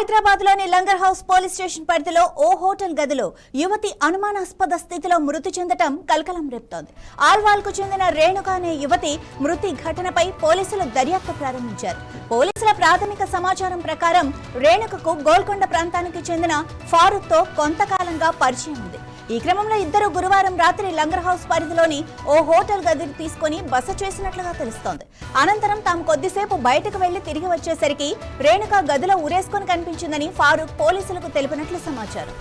హైదరాబాద్లోని langar house police station పరిధిలో ఓ hotel గదిలో యువతి అనుమానాస్పద స్థితిలో మృతి చెందడం కలకలం రేపుతోంది. ఆల్వాల్కు చెందిన రేణుక అనే యువతి మృతి ఘటనపై పోలీసులు దర్యాప్తు ప్రారంభించారు. పోలీసుల ప్రాథమిక సమాచారం ప్రకారం రేణుకకు గోల్కొండ ప్రాంతానికి చెందిన ఫారూక్తో కొంతకాలంగా పరిచయం ఉంది. ఈ క్రమంలో ఇద్దరు గురువారం రాత్రి లంగర్ హౌస్ పరిధిలోని ఓ హోటల్ గదిని తీసుకుని బస చేసినట్లుగా తెలుస్తోంది. అనంతరం తాము కొద్దిసేపు బయటకు వెళ్లి తిరిగి వచ్చేసరికి రేణుక గదిలో ఉరేసుకొని కనిపించిందని ఫారూక్ పోలీసులకు తెలిపినట్లు సమాచారం.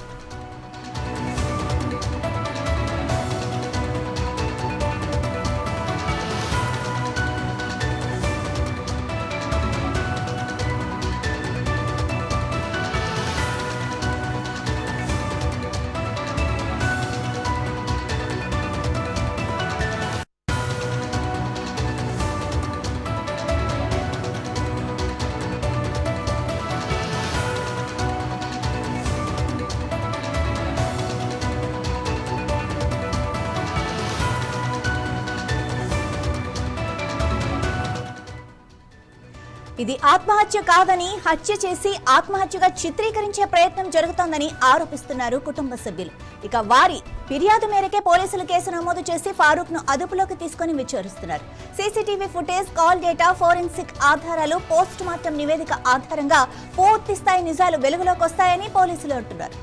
ఇది ఆత్మహత్య కాదని హత్య చేసి ఆత్మహత్యగా చిత్రీకరించే ప్రయత్నం జరుగుతోందని ఆరోపిస్తున్నారు కుటుంబ సభ్యులు. ఇక వారి ఫిర్యాదు మేరకే పోలీసులు కేసు నమోదు చేసి ఫారూక్ ను అదుపులోకి తీసుకుని విచారిస్తున్నారు. CCTV footage, call data, forensic ఆధారాలు, పోస్ట్ మార్టం నివేదిక ఆధారంగా పూర్తి స్థాయి నిజాలు వెలుగులోకి వస్తాయని పోలీసులు అంటున్నారు.